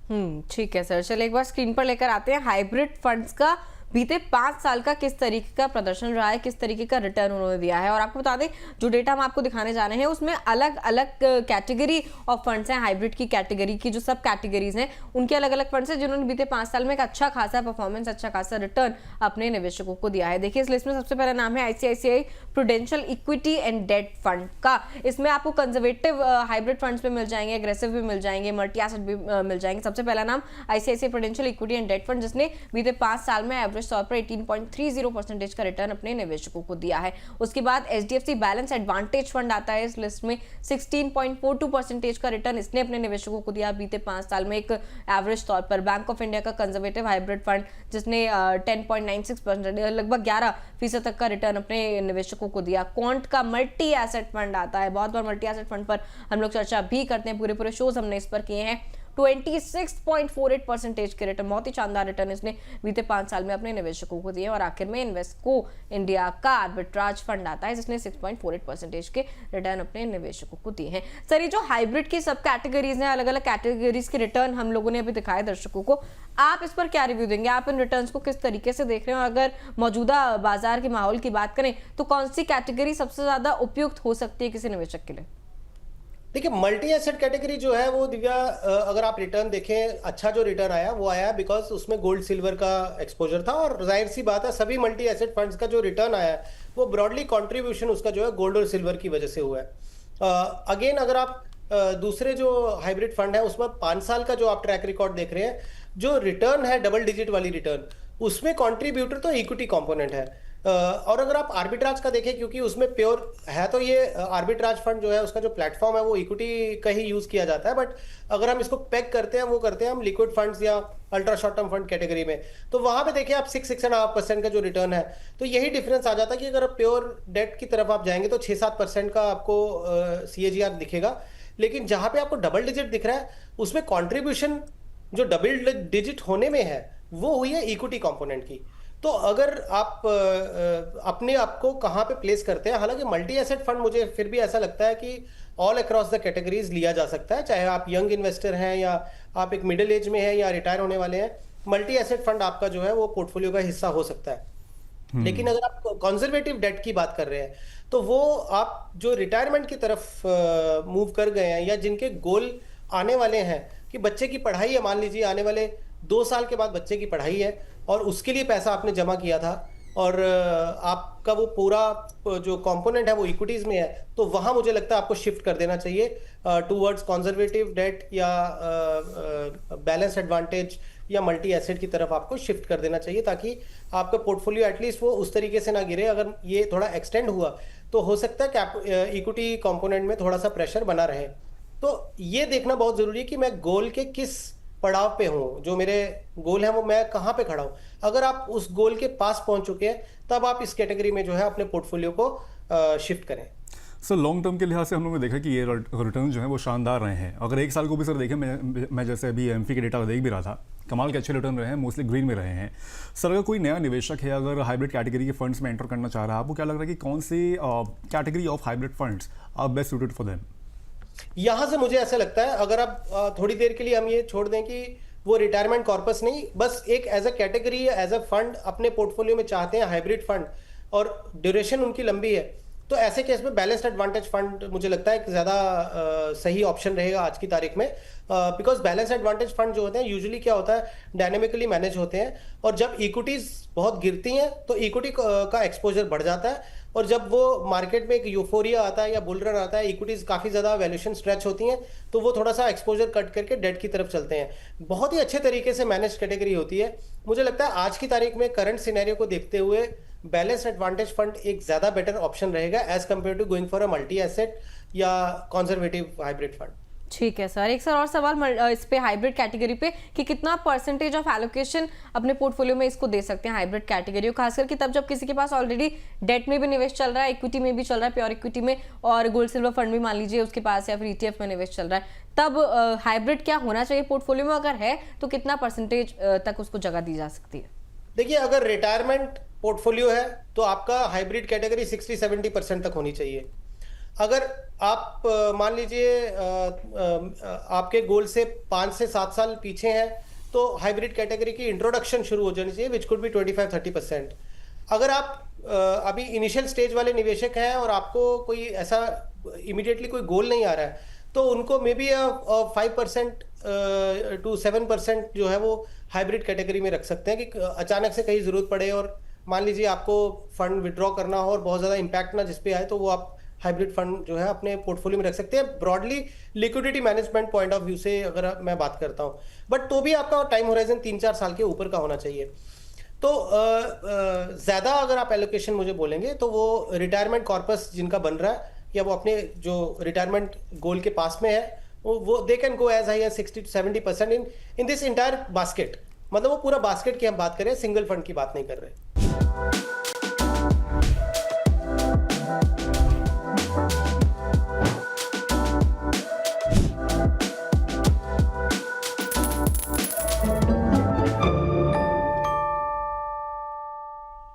ठीक है सर। चलिए एक बार स्क्रीन पर लेकर आते हैं हाइब्रिड फंड्स का बीते 5 साल का किस तरीके का प्रदर्शन रहा है, किस तरीके का रिटर्न उन्होंने दिया है। और आपको बता दें जो डेटा हम आपको दिखाने जा रहे हैं उसमें अलग अलग कैटेगरी ऑफ फंड्स हैं। हाइब्रिड की कैटेगरी की जो सब कैटेगरीज हैं उनके अलग अलग फंड्स हैं जिन्होंने बीते 5 साल में एक अच्छा खासा परफॉर्मेंस, अच्छा खासा रिटर्न अपने निवेशकों को दिया है। देखिए इस लिस्ट में सबसे पहला नाम है ICICI Prudential equity and debt fund का। इसमें आपको कंजर्वेटिव हाइब्रिड फंड्स भी मिल जाएंगे, एग्रेसिव भी मिल जाएंगे, मल्टी एसेट भी मिल जाएंगे। सबसे पहला नाम ICICI Prudential equity and debt fund, जिसने बीते 5 साल में एवरेज तौर पर 18.30% का रिटर्न अपने निवेशकों को दिया है। उसके बाद एचडीएफसी बैलेंस एडवांटेज फंड आता है इस लिस्ट में, 16.42% का रिटर्न इसने अपने निवेशकों को दिया बीते 5 साल में एक एवरेज तौर पर। बैंक ऑफ इंडिया का कंजर्वेटिव हाइब्रिड फंड जिसने 10.96%, लगभग 11% तक का रिटर्न अपने निवेशकों को दिया। क्वांट का मल्टी एसेट फंड आता है, बहुत बार मल्टी एसेट फंड पर हम लोग चर्चा भी करते हैं, पूरे शोज हमने इस पर किए हैं। 26.48% के रिटर्न, बहुत ही शानदार रिटर्न इसने बीते 5 साल में अपने निवेशकों को दिए। और आखिर में इन्वेस्को इंडिया का आर्बिट्राज फंड आता है जिसने 6.48% के रिटर्न अपने निवेशकों को दिए हैं। सर ये जो हाइब्रिड की सब कैटेगरीज हैं, अलग अलग कैटेगरीज के रिटर्न हम लोगों ने अभी दिखाए दर्शकों को, आप इस पर क्या रिव्यू देंगे? आप इन रिटर्न्स को किस तरीके से देख रहे हैं? और अगर मौजूदा बाजार के माहौल की बात करें तो कौन सी कैटेगरी सबसे ज्यादा उपयुक्त हो सकती है किसी निवेशक के लिए? देखिए मल्टी एसेट कैटेगरी जो है वो दिव्या, अगर आप रिटर्न देखें, अच्छा जो रिटर्न आया वो आया बिकॉज उसमें गोल्ड सिल्वर का एक्सपोजर था। और जाहिर सी बात है सभी मल्टी एसेट फंड्स का जो रिटर्न आया वो ब्रॉडली कंट्रीब्यूशन उसका जो है गोल्ड और सिल्वर की वजह से हुआ है। अगेन अगर आप दूसरे जो हाइब्रिड फंड है उसमें 5 साल का जो आप ट्रैक रिकॉर्ड देख रहे हैं, जो रिटर्न है डबल डिजिट वाली रिटर्न, उसमें कॉन्ट्रीब्यूटर तो इक्विटी कॉम्पोनेंट है। और अगर आप आर्बिट्राज का देखें, क्योंकि उसमें प्योर है तो ये आर्बिट्राज फंड जो है उसका जो प्लेटफॉर्म है वो इक्विटी का ही यूज किया जाता है, बट अगर हम इसको पैक करते हैं वो करते हैं हम लिक्विड फंड्स या ultra short term fund category में, तो वहां पे देखिए आप 6-6.5% का जो रिटर्न है, तो यही डिफरेंस आ जाता है कि अगर आप प्योर डेट की तरफ आप जाएंगे तो 6-7% का आपको CAGR दिखेगा। लेकिन जहां पे आपको डबल डिजिट दिख रहा है उसमें कॉन्ट्रीब्यूशन जो डबल डिजिट होने में है वो हुई है इक्विटी कंपोनेंट की। तो अगर आप अपने आप को कहाँ पे प्लेस करते हैं, हालांकि मल्टी एसेट फंड मुझे फिर भी ऐसा लगता है कि ऑल अक्रॉस द कैटेगरीज लिया जा सकता है, चाहे आप यंग इन्वेस्टर हैं या आप एक मिडिल एज में हैं या रिटायर होने वाले हैं, मल्टी एसेट फंड आपका जो है वो पोर्टफोलियो का हिस्सा हो सकता है। लेकिन अगर आप कंजर्वेटिव डेट की बात कर रहे हैं तो वो आप जो रिटायरमेंट की तरफ मूव कर गए हैं या जिनके गोल आने वाले हैं कि बच्चे की पढ़ाई है, मान लीजिए आने वाले 2 साल के बाद बच्चे की पढ़ाई है और उसके लिए पैसा आपने जमा किया था और आपका वो पूरा जो कंपोनेंट है वो इक्विटीज में है, तो वहां मुझे लगता है आपको शिफ्ट कर देना चाहिए टूवर्ड्स कंजर्वेटिव डेट या बैलेंस एडवांटेज या मल्टी एसेट की तरफ आपको शिफ्ट कर देना चाहिए, ताकि आपका पोर्टफोलियो एटलीस्ट वो उस तरीके से ना गिरे। अगर ये थोड़ा एक्सटेंड हुआ तो हो सकता है कि इक्विटी कंपोनेंट में थोड़ा सा प्रेशर बना रहे। तो ये देखना बहुत जरूरी है कि मैं गोल के किस पड़ाव पे हूं, जो मेरे गोल है वो मैं कहां पे खड़ा हूं। अगर आप उस गोल के पास पहुंच चुके हैं तब आप इस कैटेगरी में जो है अपने पोर्टफोलियो को शिफ्ट करें। सर लॉन्ग टर्म के लिहाज से हम लोगों ने देखा कि ये रिटर्न जो है वो शानदार रहे हैं। अगर एक साल को भी सर देखें, मैं जैसे अभी एमफी के डेटा देख भी रहा था, कमाल के अच्छे रिटर्न रहे हैं, मोस्टली ग्रीन में रहे हैं। सर अगर कोई नया निवेशक है, अगर हाइब्रिड कैटेगरी के फंड्स में एंटर करना चाह रहा है, आपको क्या लग रहा है कि कौन सी category of hybrid funds are best suited for them? यहां से मुझे ऐसा लगता है, अगर आप थोड़ी देर के लिए हम ये छोड़ दें कि वो रिटायरमेंट कॉर्पस नहीं, बस एक as a category as a fund अपने पोर्टफोलियो में चाहते हैं हाइब्रिड फंड और ड्यूरेशन उनकी लंबी है, तो ऐसे केस में बैलेंस्ड एडवांटेज फंड मुझे लगता है कि ज़्यादा सही ऑप्शन रहेगा आज की तारीख में। बिकॉज बैलेंस एडवांटेज फंड जो होते हैं यूजुअली क्या होता है, डायनेमिकली मैनेज होते हैं, और जब इक्विटीज बहुत गिरती हैं तो इक्विटी का एक्सपोजर बढ़ जाता है, और जब वो मार्केट में एक यूफोरिया आता है या बुल रन आता है, इक्विटीज काफ़ी ज़्यादा वैल्यूएशन स्ट्रेच होती हैं, तो वो थोड़ा सा एक्सपोजर कट करके डेट की तरफ चलते हैं। बहुत ही अच्छे तरीके से मैनेज कैटेगरी होती है। मुझे लगता है आज की तारीख में करंट सिनेरियो को देखते हुए बैलेंस एडवांटेज फंड एक ज़्यादा बेटर ऑप्शन रहेगा as compared to going for a multi asset या कंजर्वेटिव हाइब्रिड फंड। ठीक है सर, एक सर और सवाल इस पे हाइब्रिड कैटेगरी पे कि कितना परसेंटेज ऑफ एलोकेशन अपने पोर्टफोलियो में इसको दे सकते हैं हाइब्रिड कैटेगरी, खासकर कि तब जब किसी के पास ऑलरेडी डेट में भी निवेश चल रहा है, इक्विटी में भी चल रहा है, प्योर इक्विटी में, और गोल्ड सिल्वर फंड भी मान लीजिए उसके पास, या फिर ETF में निवेश चल रहा है, तब हाइब्रिड क्या होना चाहिए पोर्टफोलियो में? अगर है तो कितना परसेंटेज तक उसको जगह दी जा सकती है? देखिए अगर रिटायरमेंट पोर्टफोलियो है तो आपका हाइब्रिड कैटेगरी 60-70% तक होनी चाहिए। अगर आप मान लीजिए आपके गोल से 5 से 7 साल पीछे हैं तो हाइब्रिड कैटेगरी की इंट्रोडक्शन शुरू हो जानी चाहिए, विच कुड बी 25-30%। अगर आप अभी इनिशियल स्टेज वाले निवेशक हैं और आपको कोई ऐसा इमीडिएटली कोई गोल नहीं आ रहा है, तो उनको मे बी 5% to 7% जो है वो हाइब्रिड कैटेगरी में रख सकते हैं कि अचानक से कहीं ज़रूरत पड़े और मान लीजिए आपको फंड विड्रॉ करना हो और बहुत ज़्यादा इम्पैक्ट ना जिस पे आए, तो वो आप हाइब्रिड फंड जो है अपने पोर्टफोलियो में रख सकते हैं। Broadly liquidity management point of view से अगर मैं बात करता हूँ, बट तो भी आपका टाइम होराइजन 3-4 साल के ऊपर का होना चाहिए। तो ज़्यादा अगर आप एलोकेशन मुझे बोलेंगे तो वो रिटायरमेंट कॉर्पस जिनका बन रहा है या वो अपने जो रिटायरमेंट गोल के पास में है, वो they can go as high as 60-70% in this entire basket. मतलब वो पूरा बास्केट की हम बात करें, सिंगल फंड की बात नहीं कर रहे।